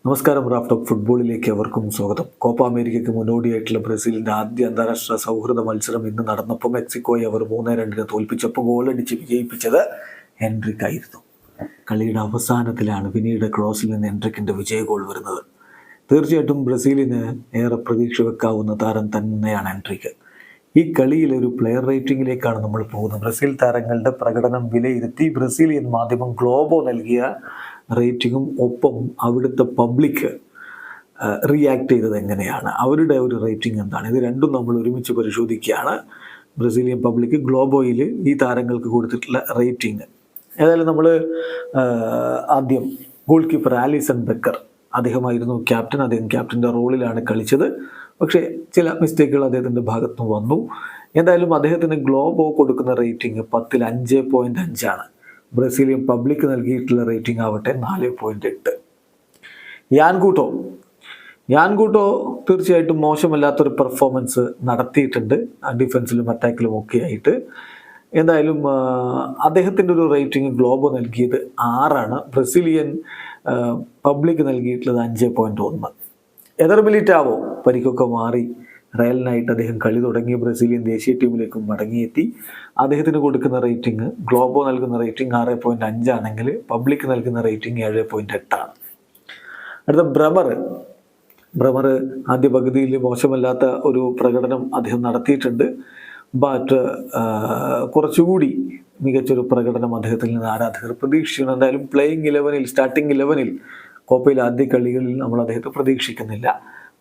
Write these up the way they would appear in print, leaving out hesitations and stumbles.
നമസ്കാരം. റാഫ്റ്റോക്ക് ഫുട്ബോളിലേക്ക് അവർക്കും സ്വാഗതം. കോപ്പ അമേരിക്കയ്ക്ക് മുന്നോടിയായിട്ടുള്ള ബ്രസീലിൻ്റെ ആദ്യ അന്താരാഷ്ട്ര സൗഹൃദ മത്സരം ഇന്ന് നടന്നപ്പോൾ മെക്സിക്കോയെ അവർ 3-2 തോൽപ്പിച്ചപ്പോൾ ഗോളടിച്ച് വിജയിപ്പിച്ചത് എൻട്രിക് ആയിരുന്നു. കളിയുടെ അവസാനത്തിലാണ് പിന്നീട് ക്രോസിൽ നിന്ന് എൻട്രിക്കിൻ്റെ വിജയ ഗോൾ വരുന്നത്. തീർച്ചയായിട്ടും ബ്രസീലിന് ഏറെ പ്രതീക്ഷ വെക്കാവുന്ന താരം തന്നെയാണ് എൻട്രിക്ക്. ഈ കളിയിലെ ഒരു പ്ലെയർ റേറ്റിംഗിലേക്കാണ് നമ്മൾ പോകുന്നത്. ബ്രസീൽ താരങ്ങളുടെ പ്രകടനം വിലയിരുത്തി ബ്രസീലിയൻ മാധ്യമം ഗ്ലോബോ നൽകിയ റേറ്റിങ്ങും ഒപ്പം അവിടുത്തെ പബ്ലിക് റിയാക്ട് ചെയ്തത് എങ്ങനെയാണ്, അവരുടെ ഒരു റേറ്റിംഗ് എന്താണ്, ഇത് രണ്ടും നമ്മൾ ഒരുമിച്ച് പരിശോധിക്കുകയാണ്. ബ്രസീലിയൻ പബ്ലിക് ഗ്ലോബോയിൽ ഈ താരങ്ങൾക്ക് കൊടുത്തിട്ടുള്ള റേറ്റിംഗ്. ഏതായാലും നമ്മൾ ആദ്യം ഗോൾ കീപ്പർ ആലിസൺ ബെക്കർ, അദ്ദേഹമായിരുന്നു ക്യാപ്റ്റൻ. അദ്ദേഹം ക്യാപ്റ്റൻ്റെ റോളിലാണ് കളിച്ചത്. പക്ഷേ ചില മിസ്റ്റേക്കുകൾ അദ്ദേഹത്തിൻ്റെ ഭാഗത്ത് വന്നു. എന്തായാലും അദ്ദേഹത്തിന് ഗ്ലോബോ കൊടുക്കുന്ന റേറ്റിംഗ് 10-ൽ 5.5 ബ്രസീലിയൻ പബ്ലിക് നൽകിയിട്ടുള്ള റേറ്റിംഗ് ആവട്ടെ 4.8. യാൻകൂട്ടോ തീർച്ചയായിട്ടും മോശമല്ലാത്തൊരു പെർഫോമൻസ് നടത്തിയിട്ടുണ്ട്, ഡിഫൻസിലും അറ്റാക്കിലും ഒക്കെ ആയിട്ട്. എന്തായാലും അദ്ദേഹത്തിൻ്റെ ഒരു റേറ്റിംഗ് ഗ്ലോബോ നൽകിയത് 6, ബ്രസീലിയൻ പബ്ലിക് നൽകിയിട്ടുള്ളത് 5.1. എദർ മിലിറ്റാവോ പരിക്കൊക്കെ മാറി റയലിനായിട്ട് അദ്ദേഹം കളി തുടങ്ങിയ ബ്രസീലിയൻ ദേശീയ ടീമിലേക്കും മടങ്ങിയെത്തി. അദ്ദേഹത്തിന് കൊടുക്കുന്ന റേറ്റിംഗ്, ഗ്ലോബോ നൽകുന്ന റേറ്റിംഗ് 6.5 ആണെങ്കിൽ പബ്ലിക് നൽകുന്ന റേറ്റിംഗ് 7.8. അടുത്ത ബ്രമർ ആദ്യ പകുതിയിൽ മോശമല്ലാത്ത ഒരു പ്രകടനം അദ്ദേഹം നടത്തിയിട്ടുണ്ട്. ബട്ട് കുറച്ചുകൂടി മികച്ചൊരു പ്രകടനം അദ്ദേഹത്തിൽ നിന്ന് ആരാധകർ പ്രതീക്ഷിക്കുന്നു. എന്തായാലും സ്റ്റാർട്ടിംഗ് 11-ൽ കോപ്പയിൽ ആദ്യ കളികളിൽ നമ്മൾ അദ്ദേഹത്തെ പ്രതീക്ഷിക്കുന്നില്ല.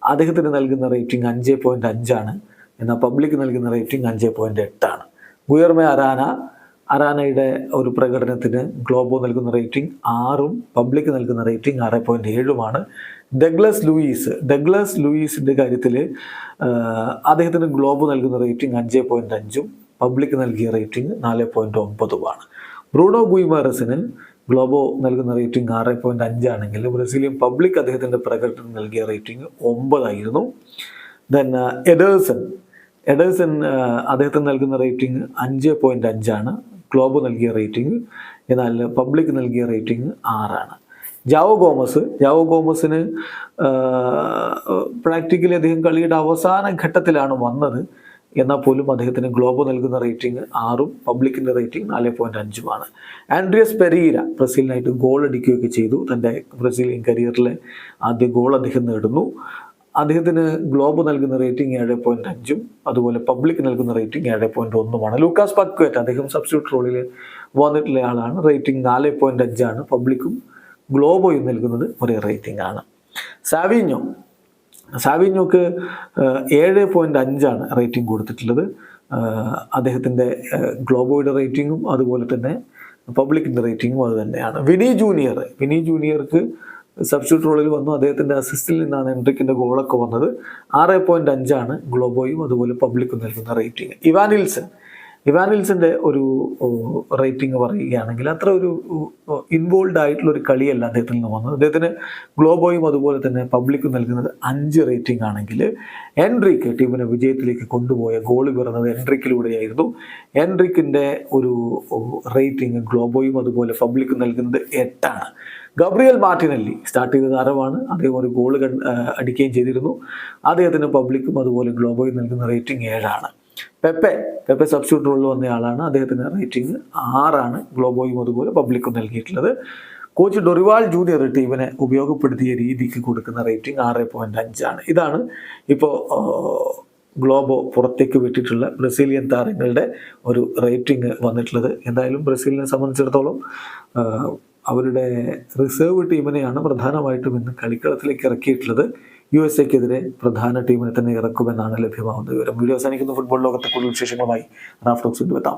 അദ്ദേഹത്തിന് നൽകുന്ന റേറ്റിംഗ് 5.5, എന്നാൽ പബ്ലിക് നൽകുന്ന റേറ്റിംഗ് 5.8. ഗുയർമെ അരാനയുടെ ഒരു പ്രകടനത്തിന് ഗ്ലോബോ നൽകുന്ന റേറ്റിംഗ് 6, പബ്ലിക് നൽകുന്ന റേറ്റിംഗ് 6.7. ഡഗ്ലസ് ലൂയിസിൻ്റെ കാര്യത്തിൽ അദ്ദേഹത്തിന് ഗ്ലോബോ നൽകുന്ന റേറ്റിംഗ് 5.5, പബ്ലിക് നൽകിയ റേറ്റിംഗ് 4.9. ബ്രൂണോ ഗുയിമാറസിന് ഗ്ലോബോ നൽകുന്ന റേറ്റിംഗ് 6.5 ആണെങ്കിൽ ബ്രസീലിയൻ പബ്ലിക് അദ്ദേഹത്തിൻ്റെ പ്രകടനം നൽകിയ റേറ്റിംഗ് 9 ആയിരുന്നു. ദെൻ എഡേഴ്സൺ അദ്ദേഹത്തിന് നൽകുന്ന റേറ്റിംഗ് 5.5, ഗ്ലോബോ നൽകിയ റേറ്റിംഗ്, എന്നാൽ പബ്ലിക് നൽകിയ റേറ്റിംഗ് 6. ജാവോ ഗോമസിന് പ്രാക്ടിക്കലി അദ്ദേഹം കളിയുടെ അവസാന ഘട്ടത്തിലാണ് വന്നത്. എന്നാൽ പോലും അദ്ദേഹത്തിന് ഗ്ലോബോ നൽകുന്ന റേറ്റിംഗ് 6, പബ്ലിക്കിൻ്റെ റേറ്റിംഗ് 4.5. ആൻഡ്രിയസ് പെരീര ബ്രസീലിനായിട്ട് ഗോൾ അടിക്കുകയൊക്കെ ചെയ്തു. തൻ്റെ ബ്രസീലിയൻ കരിയറിലെ ആദ്യ ഗോൾ അദ്ദേഹം നേടുന്നു. അദ്ദേഹത്തിന് ഗ്ലോബോ നൽകുന്ന റേറ്റിംഗ് 7.5, അതുപോലെ പബ്ലിക് നൽകുന്ന റേറ്റിംഗ് 7.1. ലൂക്കാസ് പക്വേറ്റ് അദ്ദേഹം സബ്സ്റ്റിറ്റ്യൂട്ട് റോളിൽ വന്നിട്ടുള്ള ആളാണ്. റേറ്റിംഗ് 4.5, പബ്ലിക്കും ഗ്ലോബോയും നൽകുന്നത് ഒരേ റേറ്റിംഗ് ആണ്. സാവിഞ്ഞോക്ക് 7.5 റേറ്റിംഗ് കൊടുത്തിട്ടുള്ളത്. അദ്ദേഹത്തിൻ്റെ ഗ്ലോബോയുടെ റേറ്റിംഗും അതുപോലെ തന്നെ പബ്ലിക്കിൻ്റെ റേറ്റിംഗും അത് തന്നെയാണ്. വിനി ജൂനിയർക്ക് സബ്സ്റ്റിറ്റ്യൂട്ട് റോളിൽ വന്നു. അദ്ദേഹത്തിൻ്റെ അസിസ്റ്റിൽ നിന്നാണ് എൻട്രിക്കിൻ്റെ ഗോളൊക്കെ വന്നത്. 6.5 ഗ്ലോബോയും അതുപോലെ പബ്ലിക്കും നൽകുന്ന റേറ്റിംഗ്. ഇവാനിൽസൻ്റെ ഒരു റേറ്റിംഗ് പറയുകയാണെങ്കിൽ അത്ര ഒരു ഇൻവോൾവ് ആയിട്ടുള്ളൊരു കളിയല്ല അദ്ദേഹത്തിൽ നിന്ന് വന്നത്. അദ്ദേഹത്തിന് ഗ്ലോബോയും അതുപോലെ തന്നെ പബ്ലിക്കും നൽകുന്നത് 5 റേറ്റിംഗ് ആണെങ്കിൽ എൻട്രിക്ക് ടീമിനെ വിജയത്തിലേക്ക് കൊണ്ടുപോയ ഗോൾ പിറന്നത് എൻട്രിക്കിലൂടെയായിരുന്നു. എൻട്രിക്കിൻ്റെ ഒരു റേറ്റിംഗ് ഗ്ലോബോയും അതുപോലെ പബ്ലിക്കും നൽകുന്നത് 8. ഗബ്രിയൽ മാർട്ടിനെല്ലി സ്റ്റാർട്ട് ചെയ്ത താരമാണ്. അദ്ദേഹം ഒരു ഗോൾ അടിക്കുകയും ചെയ്തിരുന്നു. അദ്ദേഹത്തിന് പബ്ലിക്കും അതുപോലെ ഗ്ലോബോയും നൽകുന്ന റേറ്റിംഗ് 7. പെപ്പെ സബ്സ്റ്റിറ്റ്യൂട്ട് റോളിൽ വന്നയാളാണ്. അദ്ദേഹത്തിന് റേറ്റിംഗ് 6, ഗ്ലോബോയും അതുപോലെ പബ്ലിക്കും നൽകിയിട്ടുള്ളത്. കോച്ച് ഡൊറിവാൾ ജൂനിയർ ടീമിനെ ഉപയോഗപ്പെടുത്തിയ രീതിക്ക് കൊടുക്കുന്ന റേറ്റിംഗ് 6.5. ഇതാണ് ഇപ്പോൾ ഗ്ലോബോ പുറത്തേക്ക് വിട്ടിട്ടുള്ള ബ്രസീലിയൻ താരങ്ങളുടെ ഒരു റേറ്റിംഗ് വന്നിട്ടുള്ളത്. എന്തായാലും ബ്രസീലിനെ സംബന്ധിച്ചിടത്തോളം അവരുടെ റിസർവ് ടീമിനെയാണ് പ്രധാനമായിട്ടും ഇന്ന് കളിക്കളത്തിലേക്ക് ഇറക്കിയിട്ടുള്ളത്. USA-ക്കെതിരെ പ്രധാന ടീമിനെ തന്നെ ഇറക്കുമെന്നാണ് ലഭ്യമാകുന്ന വിവരം. വീഡിയോ അവസാനിക്കുന്ന ഫുട്ബോൾ ലോകത്തെ കൂടുതൽ വിശേഷങ്ങളുമായി റാഫ്റ്റോക്സ് എത്താം.